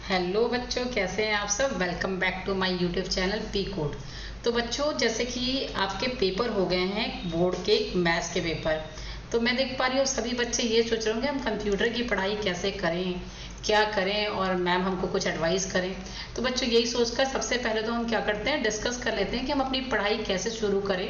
Hello बच्चों, कैसे हैं आप सब। Welcome back to my YouTube channel P code. तो बच्चों, जैसे कि आपके पेपर हो गए हैं बोर्ड के मैथ्स के पेपर, तो मैं देख पा रही हूँ सभी बच्चे ये सोच रहे होंगे हम कंप्यूटर की पढ़ाई कैसे करें, क्या करें और मैम हमको कुछ एडवाइस करें। तो बच्चों, यही सोचकर सबसे पहले तो हम क्या करते हैं, डिस्कस कर लेते हैं कि हम अपनी पढ़ाई कैसे शुरू करें।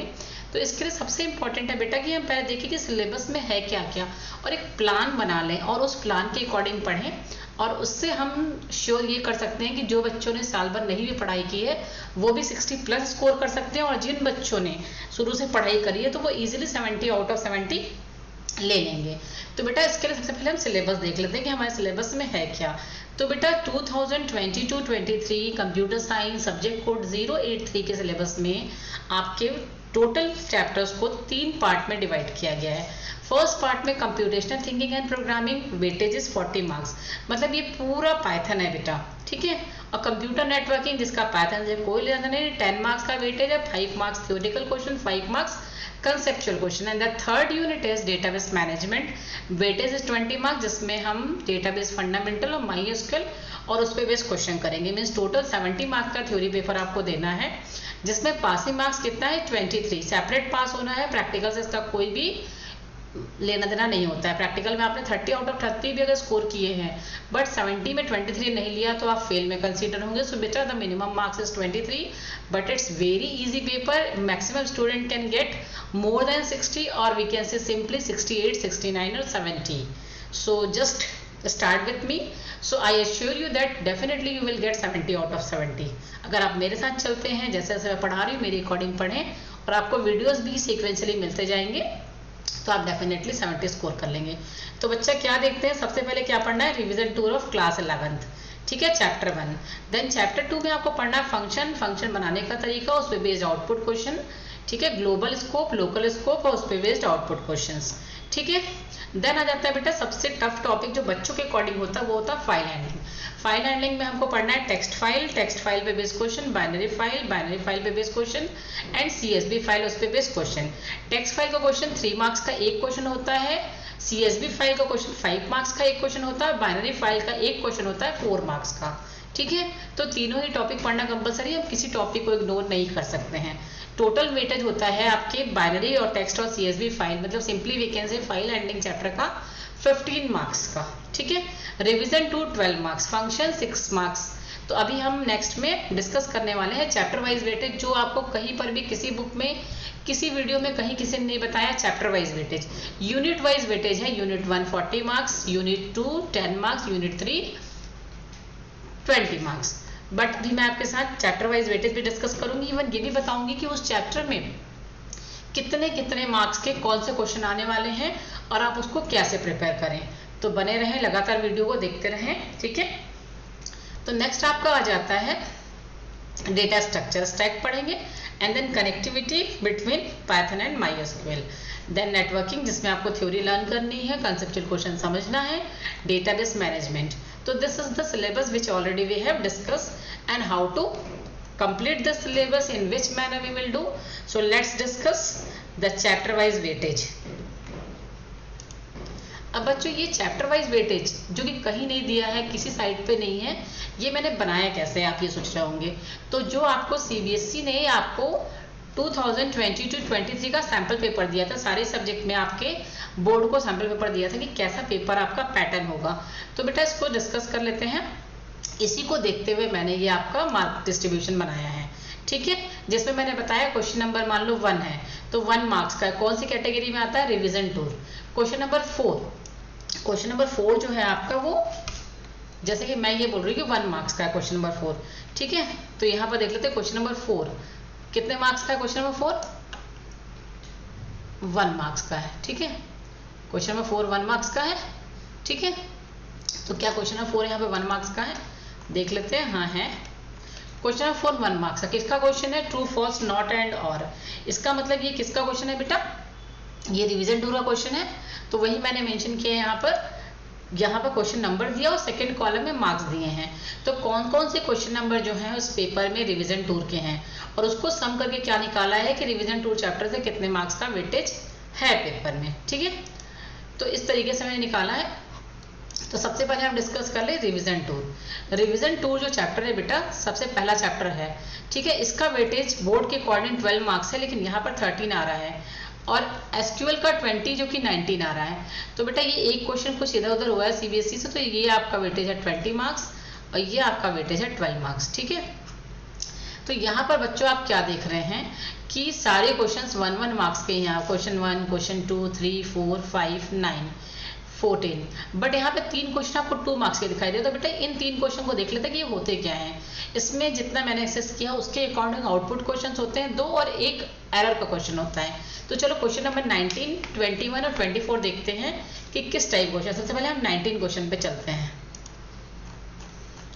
तो इसके लिए सबसे इम्पॉर्टेंट है बेटा कि हम पहले देखें कि सिलेबस में है क्या क्या और एक प्लान बना लें और उस प्लान के अकॉर्डिंग पढ़ें। और उससे हम श्योर ये कर सकते हैं कि जो बच्चों ने साल भर नहीं भी पढ़ाई की है वो भी 60+ स्कोर कर सकते हैं, और जिन बच्चों ने शुरू से पढ़ाई करी है तो वो इजीली 70 आउट ऑफ 70 ले लेंगे। तो बेटा, इसके लिए सबसे पहले हम सिलेबस देख लेते हैं कि हमारे सिलेबस में है क्या। तो बेटा 2022-23 कंप्यूटर साइंस सब्जेक्ट कोड 083 के सिलेबस में आपके टोटल चैप्टर्स को 3 पार्ट में डिवाइड किया गया है। फर्स्ट पार्ट में computational thinking and programming, weightage is 40 marks, मतलब ये पूरा पाइथन है बेटा, ठीक है। और कंप्यूटर नेटवर्किंग जिसका पाइथन से कोई लेना नहीं, 10 मार्क्स का वेटेज है, 5 marks theoretical question, 5 marks conceptual question. And the third unit is database management, weightage is 20 marks, जिसमें हम डेटाबेस फंडामेंटल और MySQL और उस पर बेस्ड क्वेश्चन करेंगे। मीन्स टोटल 70 मार्क्स का थ्योरी पेपर आपको देना है, जिसमें पासिंग मार्क्स कितना है 23, सेपरेट पास होना है। प्रैक्टिकल से इसका कोई भी लेना देना नहीं होता है। प्रैक्टिकल में आपने 30 आउट ऑफ 30 भी अगर स्कोर किए हैं बट 70 में 23 नहीं लिया तो आप फेल में कंसीडर होंगे। सो बेटा the minimum marks is 23, but it's very easy paper. Maximum student can get more than 60 or we can say simply 68, 69 or 70. So just start with me. So I assure you that definitely you will get 70 out of 70. अगर आप मेरे साथ चलते हैं, जैसे जैसे मैं पढ़ा रही हूँ मेरे अकॉर्डिंग पढ़ें और आपको वीडियोस भी सीक्वेंशली मिलते जाएंगे तो आप डेफिनेटली 70 स्कोर कर लेंगे। तो बच्चा क्या देखते हैं, सबसे पहले क्या पढ़ना है, revision tour of class 11th, ठीक है, चैप्टर 1। देन चैप्टर 2 में आपको पढ़ना है फंक्शन बनाने का तरीका, उस पर बेस्ड आउटपुट क्वेश्चन, ठीक है, ग्लोबल स्कोप, लोकल स्कोप और उस पर बेस्ड आउटपुट क्वेश्चंस, ठीक है। देन आ जाता है बेटा सबसे टफ टॉपिक जो बच्चों के अकॉर्डिंग होता है, वो होता है फाइल हैंडलिंग। फाइल हैंडलिंग में हमको पढ़ना है टेक्स्ट फाइल पे बेस्ड क्वेश्चन, बाइनरी फाइल पे based question and CSV file, उस पर बेस्ड क्वेश्चन। टेक्स्ट फाइल का क्वेश्चन 3 मार्क्स का एक क्वेश्चन होता है, CSV फाइल का क्वेश्चन 5 मार्क्स का एक क्वेश्चन होता है, बाइनरी फाइल का एक क्वेश्चन होता है 4 मार्क्स का, ठीक है। तो तीनों ही टॉपिक पढ़ना कंपलसरी है, हम किसी टॉपिक को इग्नोर नहीं कर सकते हैं। टोटल वेटेज होता है आपके बाइनरी और टेक्स्ट और CSV फाइल, मतलब simply we can say file handling chapter का 15 मार्क्स का, ठीक है। Revision tour 12 marks, function 6 marks. तो अभी हम नेक्स्ट में डिस्कस करने वाले हैं चैप्टर वाइज वेटेज, जो आपको कहीं पर भी किसी बुक में किसी वीडियो में कहीं किसी ने नहीं बताया। Chapter wise weightage, unit wise weightage है, unit 1 40 marks, unit 2 10 marks, unit 3 20 marks. But अभी मैं आपके साथ चैप्टर वाइज वेटेज भी डिस्कस करूंगी, इवन ये भी बताऊंगी कि उस चैप्टर में कितने कितने मार्क्स के कौन से क्वेश्चन आने वाले हैं और आप उसको कैसे प्रिपेयर करें। तो बने रहें, लगातार वीडियो को देखते रहें, ठीक है। तो नेक्स्ट आपका आ जाता है डेटा स्ट्रक्चर, स्टैक पढ़ेंगे, and then connectivity between Python and MySQL, then networking जिसमें आपको थ्योरी लर्न करनी है, कंसेप्चुअल क्वेश्चन समझना है, डेटाबेस मैनेजमेंट। तो this is the syllabus which already we have discussed, and how to complete the syllabus, in which manner we will do. So let's discuss the chapter wise weightage. अब बच्चों, ये chapter wise weightage जो कि कहीं नहीं दिया है, किसी साइट पे नहीं है, ये मैंने बनाया कैसे, आप ये सोच रहे होंगे। तो जो आपको CBSE ने आपको 2022-23 का सैम्पल पेपर दिया था, सारे सब्जेक्ट में आपके बोर्ड को सैम्पल पेपर दिया था कि कैसा पेपर आपका पैटर्न होगा। तो बेटा इसको डिस्कस कर लेते हैं। इसी को देखते हुए मैंने ये आपका मार्क डिस्ट्रीब्यूशन बनाया है, ठीक है, जिसमें मैंने बताया क्वेश्चन नंबर मान लो 1 है तो 1 मार्क्स का कौन सी कैटेगरी में आता है, रिविजन टूर। क्वेश्चन नंबर 4 जो है आपका, वो जैसे कि मैं ये बोल रही हूँ कि 1 मार्क्स का है क्वेश्चन नंबर 4, ठीक है। तो यहाँ पर देख लेते हैं क्वेश्चन नंबर 4 कितने मार्क्स का है, क्वेश्चन नंबर 4 1 मार्क्स का है, ठीक है। क्वेश्चन नंबर 4 1 मार्क्स का है, ठीक है। तो क्या क्वेश्चन नंबर 4 यहाँ पे 1 मार्क्स का है, देख लेते हैं। हाँ है, क्वेश्चन नंबर 4 1 मार्क्स का। किसका क्वेश्चन है, ट्रू फॉल्स नॉट एंड और। इसका मतलब ये किसका क्वेश्चन है बेटा, ये रिवीजन टू का क्वेश्चन है। तो वही मैंने मेंशन किया है यहाँ पर क्वेश्चन नंबर दिया और सेकंड कॉलम में मार्क्स दिए हैं। तो कौन कौन से क्वेश्चन नंबर जो हैं उस पेपर में रिवीजन टूर के हैं, और उसको सम करके क्या निकाला है कि रिवीजन टूर चैप्टर से कितने मार्क्स का वेटेज है पेपर में, ठीक है। तो इस तरीके से मैंने निकाला है। तो सबसे पहले हम डिस्कस कर ले रिवीजन टूर। रिवीजन टूर जो चैप्टर है बेटा, सबसे पहला चैप्टर है, ठीक है। इसका वेटेज बोर्ड के अकॉर्डिंग 12 मार्क्स है, लेकिन यहाँ पर 13 आ रहा है, और एसक्यूएल का 20 जो कि 19 आ रहा है। तो बेटा ये एक क्वेश्चन कुछ इधर उधर हुआ है सीबीएसई से, तो ये आपका वेटेज है 20 मार्क्स और ये आपका वेटेज है 12 मार्क्स, ठीक है। तो यहाँ पर बच्चों आप क्या देख रहे हैं कि सारे क्वेश्चंस 1-1 मार्क्स के, यहाँ क्वेश्चन 1, क्वेश्चन 2, 3, 4, 5, 9, 14, बट यहाँ पे 3 क्वेश्चन आपको 2 मार्क्स के दिखाई दे। तो बेटा इन 3 क्वेश्चन को देख लेते हैं कि ये होते क्या हैं। इसमें जितना मैंने एक्सेस किया उसके अकॉर्डिंग आउटपुट क्वेश्चन होते हैं 2 और एक एरर का क्वेश्चन होता है। तो चलो क्वेश्चन नंबर 19, 21 और 24 देखते हैं कि किस टाइप क्वेश्चन। सबसे पहले हम 19 क्वेश्चन पे चलते हैं।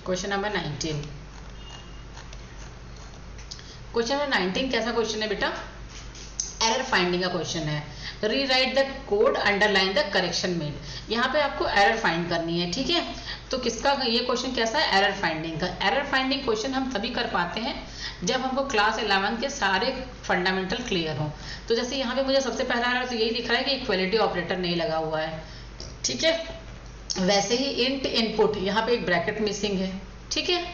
क्वेश्चन नंबर 19, क्वेश्चन नंबर 19 कैसा क्वेश्चन है बेटा? एरर फाइंडिंग का क्वेश्चन है। Rewrite the code, underline the correction made. यहाँ पे आपको एरर फाइंड करनी है, ठीक है। तो किसका ये क्वेश्चन कैसा है? एरर फाइंडिंग का। एरर फाइंडिंग क्वेश्चन हम तभी कर पाते हैं जब हमको क्लास 11 के सारे फंडामेंटल क्लियर हो। तो जैसे यहाँ पे मुझे सबसे पहला एरर तो यही दिख रहा है कि इक्वलिटी ऑपरेटर नहीं लगा हुआ है, ठीक है। वैसे ही इंट इनपुट, यहाँ पे एक ब्रैकेट मिसिंग है, ठीक है।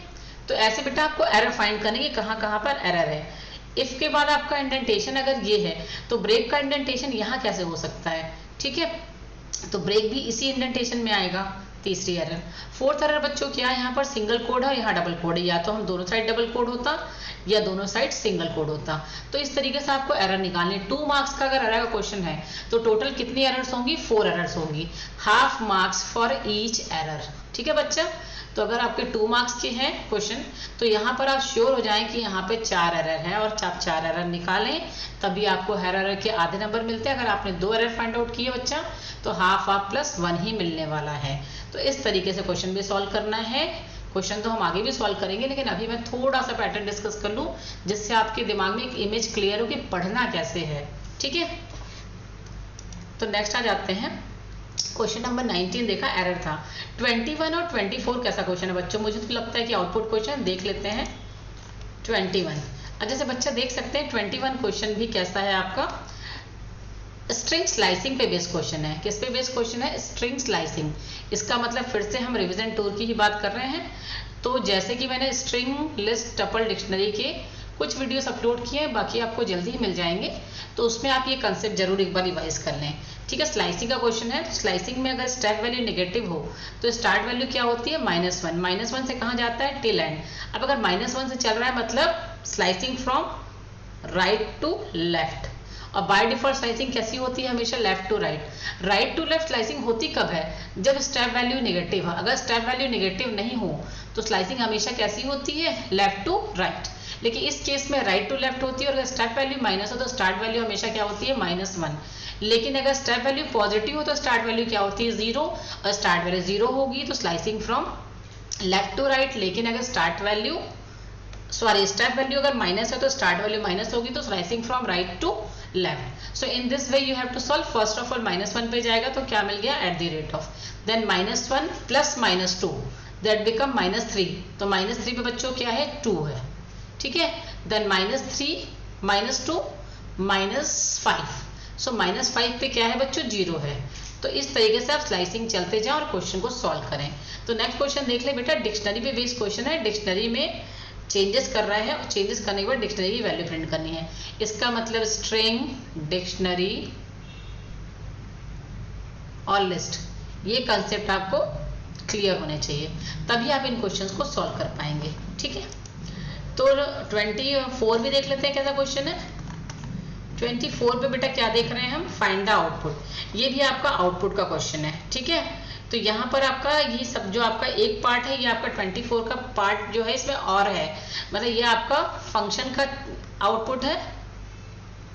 तो ऐसे बेटा आपको एरर फाइंड करने की कहाँ पर एरर है। इफ के बाद आपका इंडेंटेशन अगर ये है तो ब्रेक का इंडेंटेशन यहाँ कैसे हो सकता है, ठीक है। तो ब्रेक भी इसी इंडेंटेशन में आएगा। तीसरी एरर। फोर्थ एरर बच्चों क्या है? यहाँ पर सिंगल कोड है और यहाँ डबल कोड है, या तो हम दोनों साइड डबल कोड होता या दोनों साइड सिंगल कोड होता। तो इस तरीके से आपको एरर निकालनी। 2 मार्क्स का अगर एरर का क्वेश्चन है तो टोटल कितनी एरर्स होंगी? 4 एरर्स होंगी। Half marks for each error, ठीक है बच्चा। तो अगर आपके 2 मार्क्स के हैं क्वेश्चन तो यहाँ पर आप श्योर हो जाएं कि यहाँ पे 4 एरर है, और आप 4 एरर निकालें तभी आपको हर एरर के आधे नंबर मिलते हैं। अगर आपने 2 एरर फाइंड आउट किए बच्चा तो हाफ आप +1 ही मिलने वाला है। तो इस तरीके से क्वेश्चन भी सॉल्व करना है। क्वेश्चन तो हम आगे भी सॉल्व करेंगे, लेकिन अभी मैं थोड़ा सा पैटर्न डिस्कस कर लूँ जिससे आपके दिमाग में एक इमेज क्लियर हो कि पढ़ना कैसे है, ठीक है। तो नेक्स्ट आ जाते हैं। क्वेश्चन नंबर 19 देखा, एरर था। 21 और 24 कैसा क्वेश्चन है बच्चों? मुझे तो लगता है कि आउटपुट क्वेश्चन देख लेते हैं। 21 जैसे बच्चा देख सकते हैं 21 क्वेश्चन भी कैसा है आपका? स्ट्रिंग स्लाइसिंग पे बेस्ड क्वेश्चन है। किस पे बेस्ड क्वेश्चन है? String slicing. इसका मतलब फिर से हम रिवीजन टूर की ही बात कर रहे हैं। तो जैसे कि मैंने स्ट्रिंग, लिस्ट, टपल, डिक्शनरी के कुछ वीडियोस अपलोड किए हैं, बाकी आपको जल्दी ही मिल जाएंगे, तो उसमें आप ये कंसेप्ट जरूर एक बार रिवाइज कर लें, ठीक है। स्लाइसिंग का क्वेश्चन है। तो स्लाइसिंग में अगर स्टैक वैल्यू नेगेटिव हो तो स्टार्ट वैल्यू क्या होती है? -1। -1 से कहाँ जाता है? Till end. अब अगर -1 से चल रहा है मतलब slicing from right to left. और बाय डिफॉल्ट स्लाइसिंग कैसी होती है? हमेशा left to right. Right to left slicing होती कब है? जब स्टेप वैल्यू नेगेटिव है। अगर स्टेप वैल्यू नेगेटिव नहीं हो तो स्लाइसिंग हमेशा कैसी होती है? Left to right. लेकिन इस केस में राइट टू लेफ्ट होती है, और अगर स्टेप वैल्यू माइनस हो तो स्टार्ट वैल्यू हमेशा क्या होती है? -1। लेकिन अगर स्टेप वैल्यू पॉजिटिव हो तो स्टार्ट वैल्यू क्या होती है? 0। और स्टार्ट वैल्यू 0 होगी तो slicing from left to right. लेकिन अगर स्टेप वैल्यू अगर माइनस है तो स्टार्ट वैल्यू माइनस होगी तो slicing from right to left. So in this way you have to solve. First of all -1 पे जाएगा तो क्या मिल गया? @ देन -1 प्लस -2 दैट बिकम -3। तो -3 पे बच्चों क्या है? 2 है, ठीक है। देन -3 -2 -5। सो -5 पे क्या है बच्चों? 0 है। तो इस तरीके से आप स्लाइसिंग चलते जाएं और क्वेश्चन को सॉल्व करें। तो नेक्स्ट क्वेश्चन देख ले बेटा, डिक्शनरी पे बेस्ड क्वेश्चन है। डिक्शनरी में चेंजेस कर रहे हैं और चेंजेस करने के बाद डिक्शनरी की वैल्यू प्रिंट करनी है। इसका मतलब स्ट्रिंग, डिक्शनरी और लिस्ट, ये कंसेप्ट आपको क्लियर होने चाहिए, तभी आप इन क्वेश्चंस को सॉल्व कर पाएंगे, ठीक है। तो 24 भी देख लेते हैं कैसा क्वेश्चन है। 24 पे बेटा क्या देख रहे हैं हम? Find the output. ये भी आपका आउटपुट का क्वेश्चन है, ठीक है। तो यहाँ पर आपका ये सब जो आपका एक पार्ट है, ये आपका 24 का पार्ट जो है इसमें और है, मतलब ये आपका फंक्शन का आउटपुट है।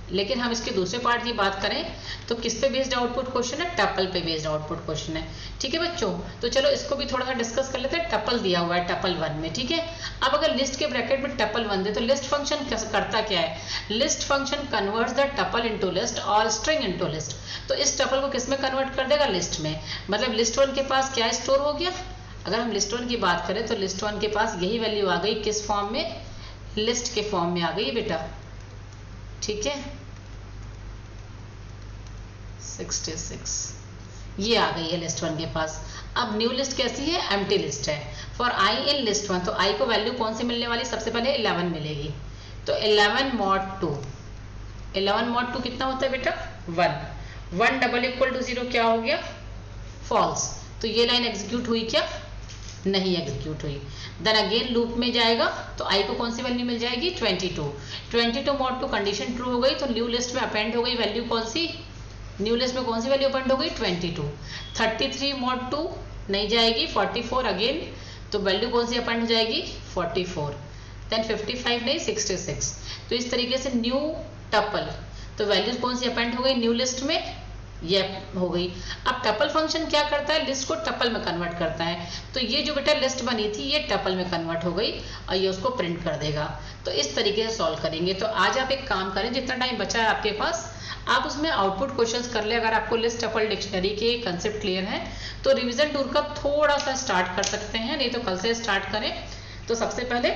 लेकिन हम इसके दूसरे पार्ट की बात करें तो किस पे बेस्ड आउटपुट क्वेश्चन है? टपल पे बेस्ड आउटपुट क्वेश्चन है, ठीक है बच्चों। तो चलो इसको भी थोड़ा सा डिस्कस कर लेते हैं। टपल दिया हुआ है टपल 1 में, ठीक है। अब अगर लिस्ट के ब्रैकेट में टपल 1 दे तो लिस्ट फंक्शन करता क्या है? List function converts the tuple into list और स्ट्रिंग इनटू लिस्ट। तो इस टपल को किस में कन्वर्ट कर देगा? लिस्ट में। मतलब लिस्ट 1 के पास क्या स्टोर हो गया? अगर हम लिस्ट 1 की बात करें तो लिस्ट 1 के पास यही वैल्यू आ गई, किस फॉर्म में? लिस्ट के फॉर्म में आ गई बेटा, ठीक है। 66 ये आ गई है लिस्ट 1 के पास। अब न्यू लिस्ट कैसी है, एम्प्टी लिस्ट है। फॉर आई इन लिस्ट 1, तो आई को वैल्यू कौन सी मिलने वाली, सबसे पहले 11 मिलेगी। तो 11 mod 2, 11 mod 2 कितना होता है बेटा 1, 1 डबल इक्वल टू 0 क्या हो गया, फॉल्स। तो ये लाइन एग्जीक्यूट हुई क्या, नहीं एग्जीक्यूट हुई। देन अगेन लूप में जाएगा तो आई को कौन सी वैल्यू मिल जाएगी 22, 22 mod 2 कंडीशन ट्रू हो गई। तो न्यू लिस्ट में अपेंड हो गई वैल्यू कौन सी, न्यू लिस्ट में कौन सी वैल्यू अपेंड हो गई 22। 33 mod 2 नहीं जाएगी, 44 अगेन, तो वैल्यू कौन सी अपेंड हो जाएगी 44। देन 55 नहीं 66। तो इस तरीके से न्यू टपल, तो वैल्यूज कौन सी अपेंड हो गई न्यू लिस्ट में, ये हो गई। अब टपल फंक्शन क्या करता है, लिस्ट को टपल में कन्वर्ट करता है। तो ये जो बेटा लिस्ट बनी थी ये टपल में कन्वर्ट हो गई और ये उसको प्रिंट कर देगा। तो इस तरीके से सॉल्व करेंगे। तो आज आप एक काम करें, जितना टाइम बचा है आपके पास आप उसमें आउटपुट क्वेश्चंस कर ले। अगर आपको लिस्ट टपल डिक्शनरी के कंसेप्ट क्लियर है तो रिवीजन टूर का थोड़ा सा स्टार्ट कर सकते हैं, नहीं तो कल से स्टार्ट करें। तो सबसे पहले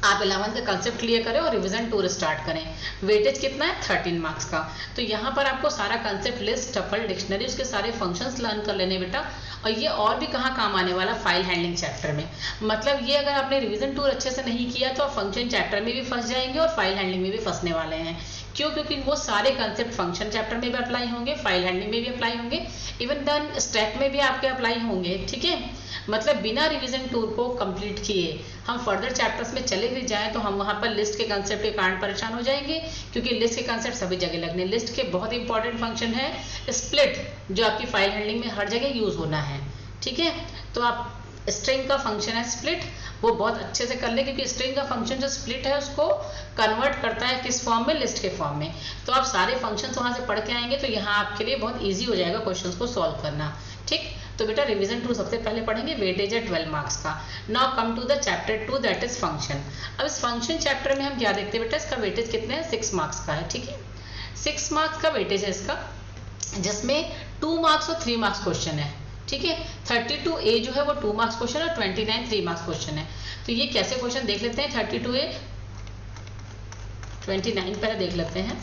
आप 11 का कंसेप्ट क्लियर करें और रिवीजन टूर स्टार्ट करें। वेटेज कितना है 13 मार्क्स का। तो यहाँ पर आपको सारा कंसेप्ट लिस्ट टपल डिक्शनरी उसके सारे फंक्शंस लर्न कर लेने बेटा। और ये और भी कहाँ काम आने वाला, फाइल हैंडलिंग चैप्टर में। मतलब ये अगर आपने रिवीजन टूर अच्छे से नहीं किया तो आप फंक्शन चैप्टर में भी फंस जाएंगे और फाइल हैंडलिंग में भी फंसने वाले हैं। क्यों, क्योंकि वो सारे कंसेप्ट फंक्शन चैप्टर में भी अप्लाई होंगे, फाइल हैंडलिंग में भी अप्लाई होंगे, इवन देन स्टैक में भी आपके अप्लाई होंगे। ठीक है, मतलब बिना रिवीजन टूर को कंप्लीट किए हम फर्दर चैप्टर्स में चले भी जाएं तो हम वहां पर लिस्ट के कंसेप्ट के कारण परेशान हो जाएंगे, क्योंकि लिस्ट के कंसेप्ट सभी जगह लगने। लिस्ट के बहुत इंपॉर्टेंट फंक्शन है स्प्लिट, जो आपकी फाइल हैंडलिंग में हर जगह यूज होना है। ठीक है, तो आप स्ट्रिंग का फंक्शन है स्प्लिट, वो बहुत अच्छे से कर ले, क्योंकि स्ट्रिंग का फंक्शन जो स्प्लिट है उसको कन्वर्ट करता है किस फॉर्म में, लिस्ट के फॉर्म में। तो आप सारे फंक्शंस वहां से पढ़ के आएंगे तो यहाँ आपके लिए बहुत ईजी हो जाएगा क्वेश्चंस को सॉल्व करना। ठीक, तो बेटा रिवीजन 2 सबसे पहले पढ़ेंगे, वेटेज है 12 मार्क्स का। Now come to the chapter 2 that is function. अब इस फंक्शन चैप्टर में हम क्या देखते हैं बेटा, इसका वेटेज कितने हैं 6 मार्क्स का है। ठीक है, 6 मार्क्स का वेटेज है इसका, जिसमें 2 मार्क्स और 3 मार्क्स क्वेश्चन है। ठीक है, 32A जो है वो 2 मार्क्स क्वेश्चन है, 29 3 मार्क्स क्वेश्चन है। तो ये कैसे क्वेश्चन देख लेते हैं, 32A 29 पहले देख लेते हैं।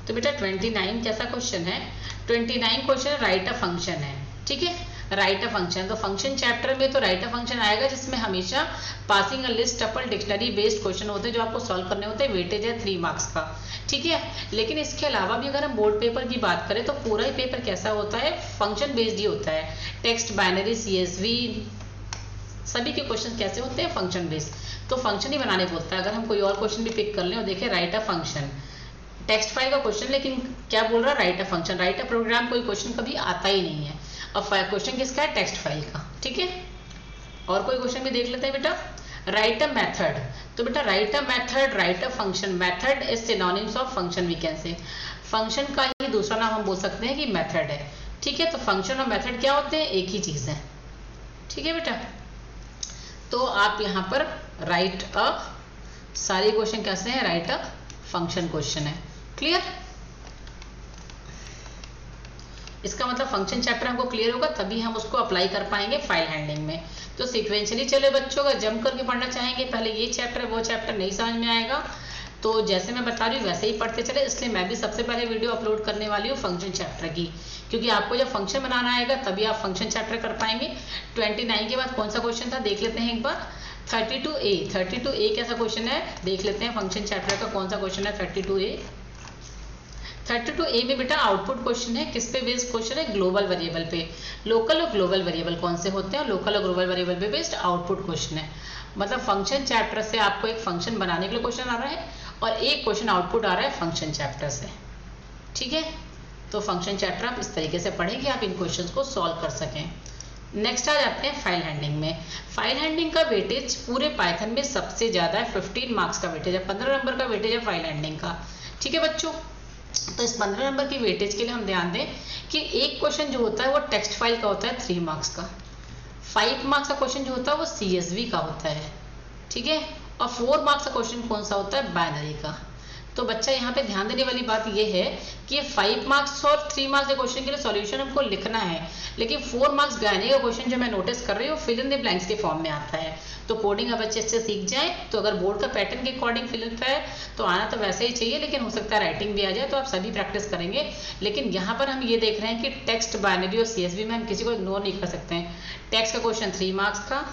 तो बेटा 29 कैसा क्वेश्चन है, 29 क्वेश्चन राइट अ फंक्शन है। ठीक है, राइट अ फंक्शन, तो फंक्शन चैप्टर में तो राइट अ फंक्शन आएगा, जिसमें हमेशा passing a list tuple dictionary based question होते हैं जो आपको सॉल्व करने होते हैं। वेटेज है 3 मार्क्स का। ठीक है, लेकिन इसके अलावा भी अगर हम बोर्ड पेपर की बात करें तो पूरा ही पेपर कैसा होता है, फंक्शन बेस्ड ही होता है। टेक्स्ट, बाइनरी, CSV सभी के क्वेश्चन कैसे होते हैं, फंक्शन बेस्ड। तो फंक्शन ही बनाने बोलता है। अगर हम कोई और क्वेश्चन भी पिक कर लें और देखें write a function, text file का क्वेश्चन, लेकिन क्या बोल रहा है write a function, write a program, कोई क्वेश्चन कभी आता ही नहीं है। और क्वेश्चन किसका है, टेक्स्ट फाइल का। ठीक है, और कोई क्वेश्चन भी देख लेते हैं बेटा, राइट अ मेथड। तो बेटा write a method, write a function, method is synonyms of function, we can say. Function का ही दूसरा नाम हम बोल सकते हैं कि मेथड है। ठीक है, तो फंक्शन और मेथड क्या होते हैं, एक ही चीज है। ठीक है बेटा, तो आप यहाँ पर राइट अ, सारे क्वेश्चन कैसे हैं, राइट अ फंक्शन क्वेश्चन है। क्लियर, इसका मतलब फंक्शन चैप्टर हमको क्लियर होगा तभी हम उसको अप्लाई कर पाएंगे फाइल हैंडलिंग में। तो सीक्वेंशियली चले बच्चों, का जम करके पढ़ना चाहेंगे, पहले ये चैप्टर वो चैप्टर नहीं समझ में आएगा तो जैसे मैं बता रही हूँ वैसे ही पढ़ते चले। इसलिए मैं भी सबसे पहले वीडियो अपलोड करने वाली हूँ फंक्शन चैप्टर की, क्योंकि आपको जब फंक्शन बनाना आएगा तभी आप फंक्शन चैप्टर कर पाएंगे। 29 के बाद कौन सा क्वेश्चन था देख लेते हैं एक बार, 32A। 32A कैसा क्वेश्चन है देख लेते हैं, फंक्शन चैप्टर का कौन सा क्वेश्चन है 32A। 32A में बेटा आउटपुट क्वेश्चन है, किस पे बेस्ड क्वेश्चन है, ग्लोबल वेरिएबल पे। लोकल और ग्लोबल वेरिएबल कौन से होते हैं, लोकल और ग्लोबल वेरिएबल पे बेस्ड आउटपुट क्वेश्चन है। मतलब फंक्शन चैप्टर से आपको एक फंक्शन बनाने के लिए क्वेश्चन आ रहा है और एक क्वेश्चन आउटपुट आ रहा है फंक्शन चैप्टर से। ठीक है, तो फंक्शन चैप्टर आप इस तरीके से पढ़ें कि आप इन क्वेश्चन को सॉल्व कर सकें। नेक्स्ट आ जाते हैं फाइल हैंडलिंग में। फाइल हैंडलिंग का वेटेज पूरे पाइथन में सबसे ज्यादा है, 15 मार्क्स का वेटेज है, 15 नंबर का वेटेज है फाइल हैंडलिंग का। ठीक है बच्चों, तो इस 15 नंबर की वेटेज के लिए हम ध्यान दें कि एक क्वेश्चन जो होता है वो टेक्स्ट फाइल का होता है 3 मार्क्स का, 5 मार्क्स का क्वेश्चन जो होता है वो CSV का होता है। ठीक है, और 4 मार्क्स का क्वेश्चन कौन सा होता है, बाइनरी का। तो बच्चा यहाँ पे ध्यान देने वाली बात ये है कि ये 5 मार्क्स और 3 मार्क्स के क्वेश्चन के लिए सॉल्यूशन हमको लिखना है, लेकिन 4 मार्क्स गाने का क्वेश्चन जो मैं नोटिस कर रही हूँ फिल इन द ब्लैंक्स के फॉर्म में आता है। तो कोडिंग अब बच्चे अच्छे सीख जाए, तो अगर बोर्ड का पैटर्न के अकॉर्डिंग फिल इन है तो आना तो वैसे ही चाहिए, लेकिन हो सकता है राइटिंग भी आ जाए, तो आप सभी प्रैक्टिस करेंगे। लेकिन यहाँ पर हम ये देख रहे हैं कि टेक्स्ट, बाइनरी और CSV में हम किसी को इग्नोर नहीं कर सकते हैं। टेक्स्ट का क्वेश्चन 3 मार्क्स का,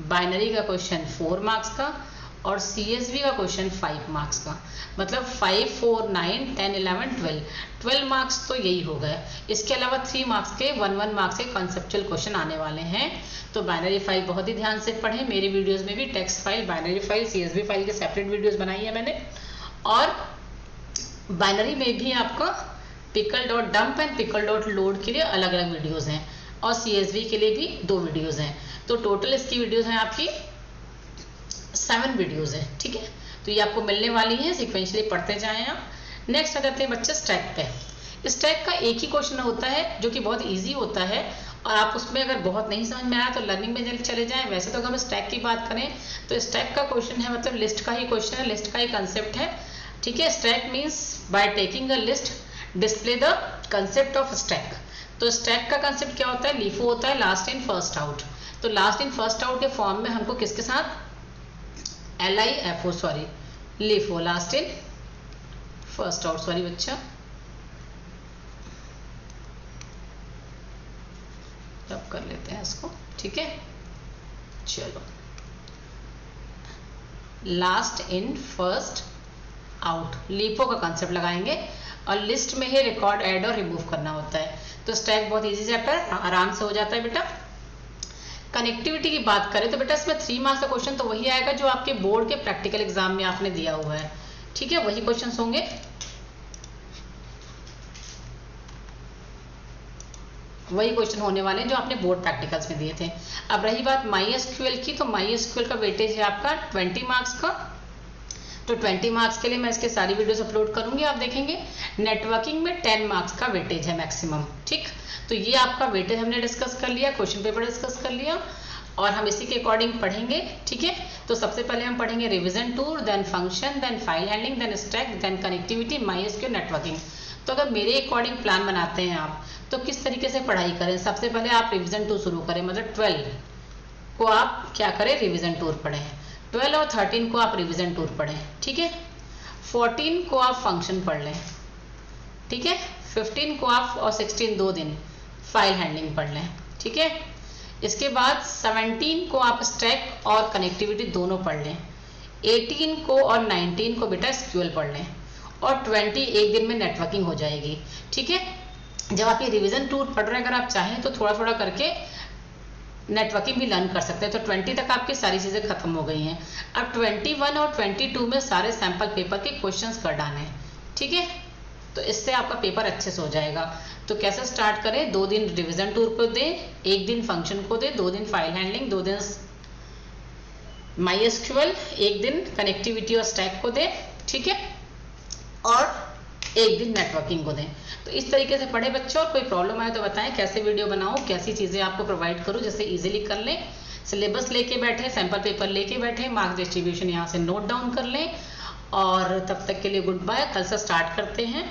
बाइनरी का क्वेश्चन 4 मार्क्स का और CSV का क्वेश्चन 5 मार्क्स का, मतलब 5, 4, 9, 10, 11, 12 मार्क्स तो यही हो गए। इसके अलावा 3 मार्क्स के 1 मार्क्स के कॉन्सेप्चुअल क्वेश्चन आने वाले हैं। तो बाइनरी फाइल बहुत ही ध्यान से पढ़ें। मेरी वीडियोस में भी text file, binary file, CSV file के सेपरेट वीडियोस बनाई है मैंने, और बाइनरी में भी आपका pickle.dump एंड pickle.load के लिए अलग अलग वीडियोज हैं, और CSV के लिए भी 2 वीडियोज हैं। तो टोटल इसकी वीडियोज हैं आपकी 7 वीडियोज है, ठीक है। तो ये आपको मिलने वाली है, सिक्वेंशली पढ़ते जाएं आप। नेक्स्ट आ जाते हैं बच्चे स्टैक पे। स्टैक का एक ही क्वेश्चन होता है जो कि बहुत इजी होता है, और आप उसमें अगर बहुत नहीं समझ में आया तो लर्निंग में चले जाएं। वैसे तो अगर हम स्टैक की बात करें तो स्टैक का क्वेश्चन है मतलब लिस्ट का ही क्वेश्चन है, लिस्ट का ही कंसेप्ट है, ठीक है। Stack means by taking a list display the concept of stack. तो स्टैक का कंसेप्ट क्या होता है, लीफो होता है लास्ट इन फर्स्ट आउट। तो लास्ट इन फर्स्ट आउट के फॉर्म में हमको किसके साथ, LIFO, sorry LIFO, last in first out, sorry बच्चा, तब कर लेते हैं इसको, ठीक है। चलो, last in first out, LIFO का कंसेप्ट लगाएंगे, और लिस्ट में ही रिकॉर्ड, ऐड और रिमूव करना होता है। तो स्टैक बहुत इजी चैप्टर, आराम से हो जाता है बेटा। कनेक्टिविटी की बात करें तो बेटा इसमें 3 मार्क्स का क्वेश्चन तो वही आएगा जो आपके बोर्ड के प्रैक्टिकल एग्जाम में आपने दिया हुआ है, ठीक है, वही क्वेश्चंस होंगे। वही क्वेश्चन होने वाले हैं जो आपने बोर्ड प्रैक्टिकल्स में दिए थे। अब रही बात MySQL की, तो MySQL का वेटेज है आपका 20 मार्क्स का। तो 20 मार्क्स के लिए मैं इसके सारी वीडियोस अपलोड करूंगी, आप देखेंगे। नेटवर्किंग में 10 मार्क्स का वेटेज है मैक्सिमम, ठीक। तो ये आपका वेटेज हमने डिस्कस कर लिया, क्वेश्चन पेपर डिस्कस कर लिया, और हम इसी के अकॉर्डिंग पढ़ेंगे, ठीक है। तो सबसे पहले हम पढ़ेंगे revision tour, then function, then file handling, then stack, then connectivity, MySQL, networking. तो अगर मेरे अकॉर्डिंग प्लान बनाते हैं आप, तो किस तरीके से पढ़ाई करें। सबसे पहले आप रिवीजन टूर शुरू करें, मतलब 12 को आप क्या करें, रिवीजन टूर पढ़ें। 12 और 13 को आप रिवीजन टूर पढ़ें, ठीक है। 14 को आप फंक्शन पढ़ लें, ठीक है। 15 को आप, और 16 2 दिन फाइल हैंडलिंग पढ़ लें, ठीक है। इसके बाद 17 को आप स्टैक और कनेक्टिविटी दोनों पढ़ लें। 18 को और 19 को बेटा SQL पढ़ लें, और 20 एक दिन में नेटवर्किंग हो जाएगी, ठीक है। जब आप ये रिवीजन टूर पढ़ रहे हैं, अगर आप चाहें तो थोड़ा थोड़ा करके नेटवर्किंग भी लर्न कर सकते हैं। तो 20 तक आपकी सारी चीज़ें खत्म हो गई हैं। अब 21 और 22 में सारे सैम्पल पेपर के क्वेश्चंस कर डालें, ठीक है। तो इससे आपका पेपर अच्छे से हो जाएगा। तो कैसे स्टार्ट करें, 2 दिन रिवीजन टूर को दें, 1 दिन फंक्शन को दें, 2 दिन फाइल हैंडलिंग, 2 दिन MySQL, 1 दिन कनेक्टिविटी और स्टैक को दें, ठीक है, और 1 दिन नेटवर्किंग को दें। तो इस तरीके से पढ़े बच्चों। और कोई प्रॉब्लम आए तो बताएं, कैसे वीडियो बनाऊं, कैसी चीज़ें आपको प्रोवाइड करूं, जैसे इजीली कर लें। सिलेबस लेके बैठे, सैम्पल पेपर लेके बैठे, मार्क्स डिस्ट्रीब्यूशन यहाँ से नोट डाउन कर लें। और तब तक के लिए गुड बाय, कल से स्टार्ट करते हैं।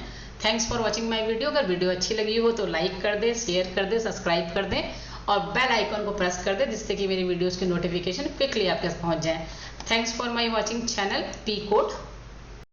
Thanks for watching my video. अगर वीडियो अच्छी लगी हो तो लाइक कर दें, शेयर कर दें, सब्सक्राइब कर दें, और बेल आइकन को प्रेस कर दें, जिससे कि मेरी वीडियोज़ की नोटिफिकेशन क्विकली आपके पास पहुँच जाए। Thanks for my watching channel P Code।